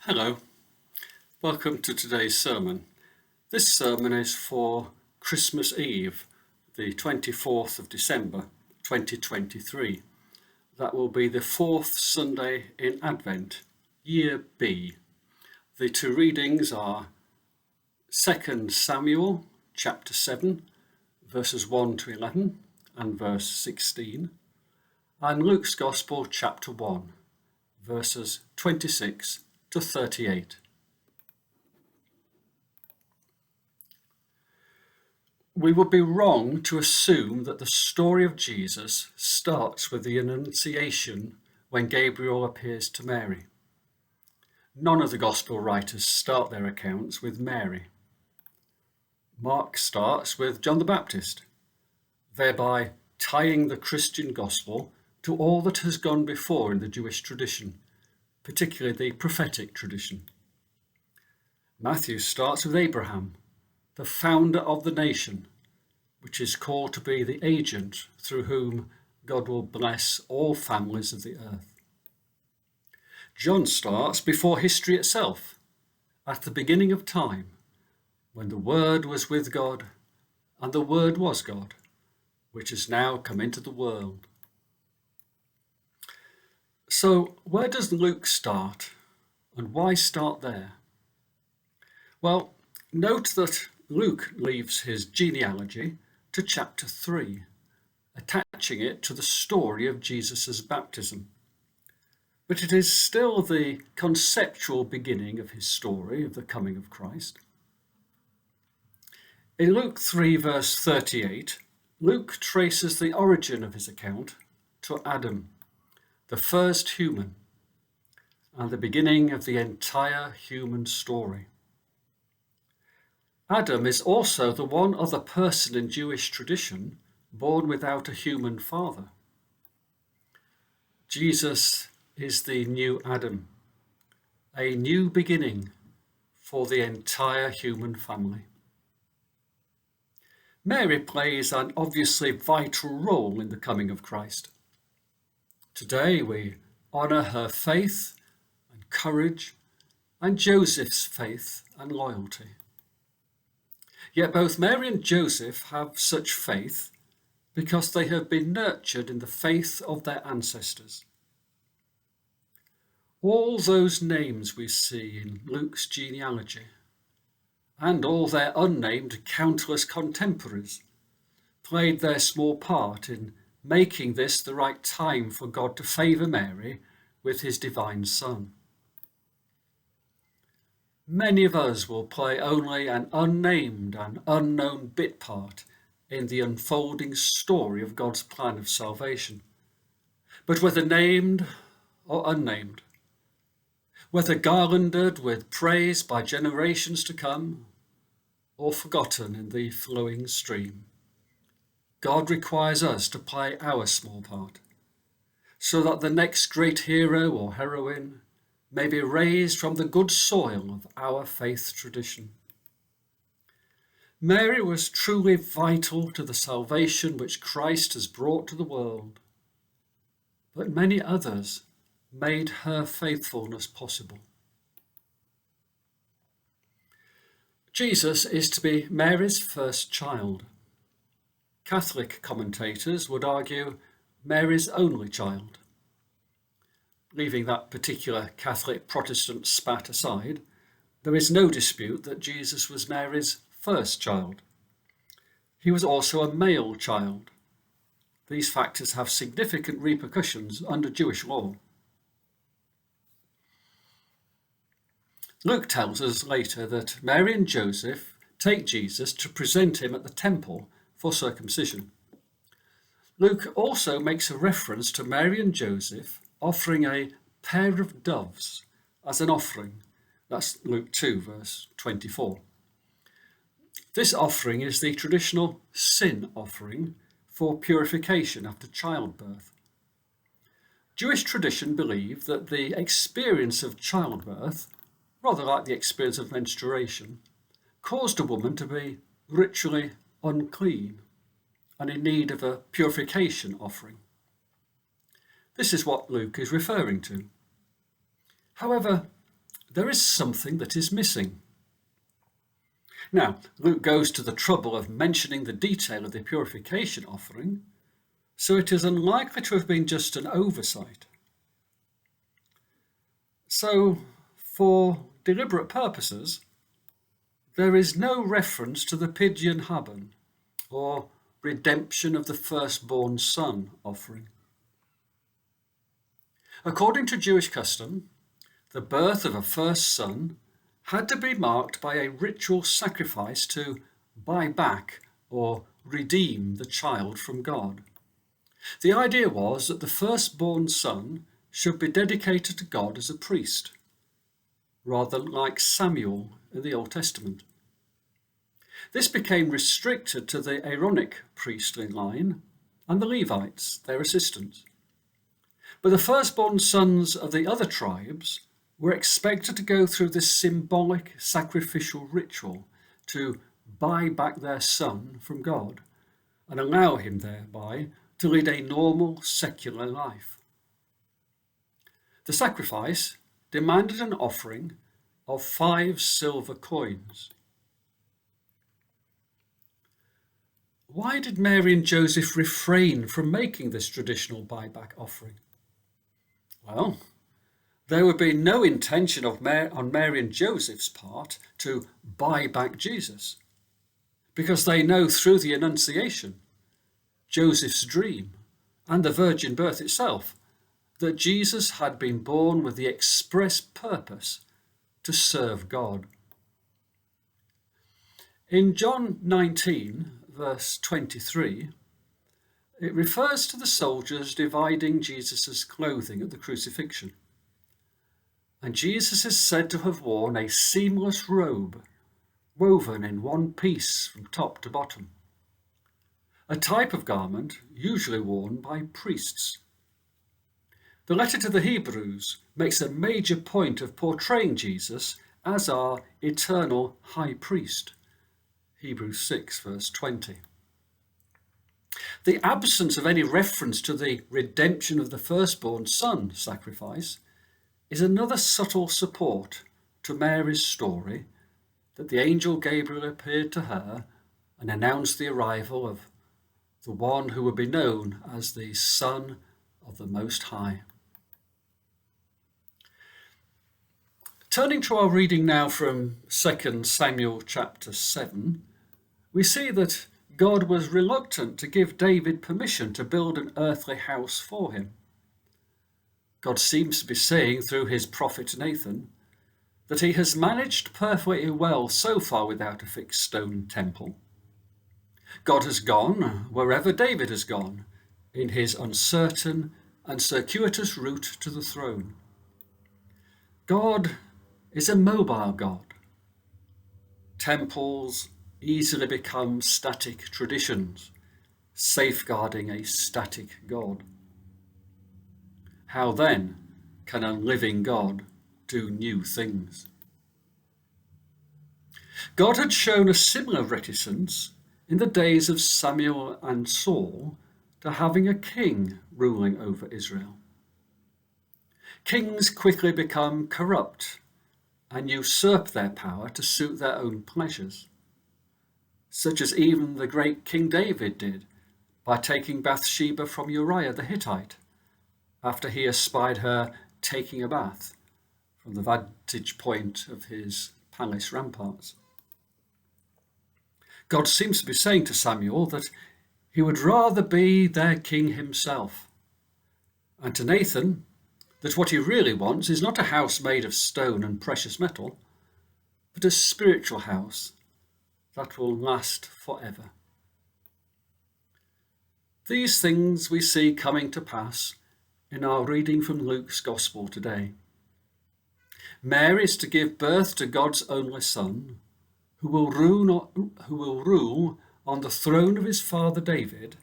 Hello, welcome to today's sermon. This sermon is for Christmas Eve, the 24th of December 2023. That will be the fourth Sunday in Advent, Year B. The two readings are 2 Samuel chapter 7, verses 1 to 11 and verse 16, and Luke's Gospel chapter 1, verses 26 to 38. We would be wrong to assume that the story of Jesus starts with the Annunciation when Gabriel appears to Mary. None of the Gospel writers start their accounts with Mary. Mark starts with John the Baptist, thereby tying the Christian Gospel to all that has gone before in the Jewish tradition, particularly the prophetic tradition. Matthew starts with Abraham, the founder of the nation, which is called to be the agent through whom God will bless all families of the earth. John starts before history itself, at the beginning of time, when the Word was with God, and the Word was God, which has now come into the world. So where does Luke start, and why start there? Well, note that Luke leaves his genealogy to chapter 3, attaching it to the story of Jesus' baptism. But it is still the conceptual beginning of his story of the coming of Christ. In Luke 3 verse 38, Luke traces the origin of his account to Adam, the first human, and the beginning of the entire human story. Adam is also the one other person in Jewish tradition born without a human father. Jesus is the new Adam, a new beginning for the entire human family. Mary plays an obviously vital role in the coming of Christ. Today we honour her faith and courage and Joseph's faith and loyalty. Yet both Mary and Joseph have such faith because they have been nurtured in the faith of their ancestors. All those names we see in Luke's genealogy, and all their unnamed countless contemporaries, played their small part in making this the right time for God to favour Mary with his divine Son. Many of us will play only an unnamed and unknown bit part in the unfolding story of God's plan of salvation. But whether named or unnamed, whether garlanded with praise by generations to come, or forgotten in the flowing stream, God requires us to play our small part, so that the next great hero or heroine may be raised from the good soil of our faith tradition. Mary was truly vital to the salvation which Christ has brought to the world, but many others made her faithfulness possible. Jesus is to be Mary's first child. Catholic commentators would argue Mary's only child. Leaving that particular Catholic Protestant spat aside, there is no dispute that Jesus was Mary's first child. He was also a male child. These factors have significant repercussions under Jewish law. Luke tells us later that Mary and Joseph take Jesus to present him at the temple for circumcision. Luke also makes a reference to Mary and Joseph offering a pair of doves as an offering. That's Luke 2 verse 24. This offering is the traditional sin offering for purification after childbirth. Jewish tradition believed that the experience of childbirth, rather like the experience of menstruation, caused a woman to be ritually unclean and in need of a purification offering. This is what Luke is referring to. However, there is something that is missing. Now, Luke goes to the trouble of mentioning the detail of the purification offering, so it is unlikely to have been just an oversight. So, for deliberate purposes, there is no reference to the Pidyon Haben, or redemption of the firstborn son offering. According to Jewish custom, the birth of a first son had to be marked by a ritual sacrifice to buy back or redeem the child from God. The idea was that the firstborn son should be dedicated to God as a priest, rather like Samuel in the Old Testament. This became restricted to the Aaronic priestly line and the Levites, their assistants. But the firstborn sons of the other tribes were expected to go through this symbolic sacrificial ritual to buy back their son from God and allow him thereby to lead a normal secular life. The sacrifice demanded an offering of 5 silver coins. Why did Mary and Joseph refrain from making this traditional buyback offering? Well, there would be no intention on Mary and Joseph's part to buy back Jesus, because they know through the Annunciation, Joseph's dream, and the virgin birth itself, that Jesus had been born with the express purpose to serve God. In John 19, verse 23, it refers to the soldiers dividing Jesus' clothing at the crucifixion. And Jesus is said to have worn a seamless robe, woven in one piece from top to bottom, a type of garment usually worn by priests. The letter to the Hebrews makes a major point of portraying Jesus as our eternal high priest. Hebrews 6, verse 20. The absence of any reference to the redemption of the firstborn son sacrifice is another subtle support to Mary's story that the angel Gabriel appeared to her and announced the arrival of the one who would be known as the Son of the Most High. Turning to our reading now from 2 Samuel chapter 7, we see that God was reluctant to give David permission to build an earthly house for him. God seems to be saying through his prophet Nathan that he has managed perfectly well so far without a fixed stone temple. God has gone wherever David has gone in his uncertain and circuitous route to the throne. God is a mobile God. Temples easily become static traditions, safeguarding a static God. How then can a living God do new things? God had shown a similar reticence in the days of Samuel and Saul to having a king ruling over Israel. Kings quickly become corrupt and usurp their power to suit their own pleasures, such as even the great King David did by taking Bathsheba from Uriah the Hittite after he espied her taking a bath from the vantage point of his palace ramparts. God seems to be saying to Samuel that he would rather be their king himself, and to Nathan that what he really wants is not a house made of stone and precious metal, but a spiritual house that will last forever. These things we see coming to pass in our reading from Luke's Gospel today. Mary is to give birth to God's only Son, who will rule on the throne of his father David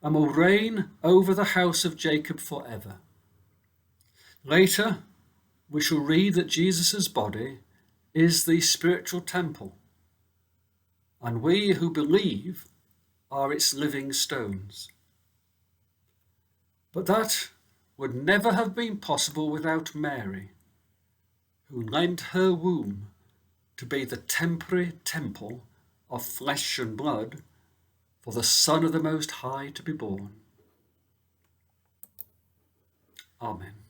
and will reign over the house of Jacob forever. Later, we shall read that Jesus' body is the spiritual temple, and we who believe are its living stones. But that would never have been possible without Mary, who lent her womb to be the temporary temple of flesh and blood for the Son of the Most High to be born. Amen.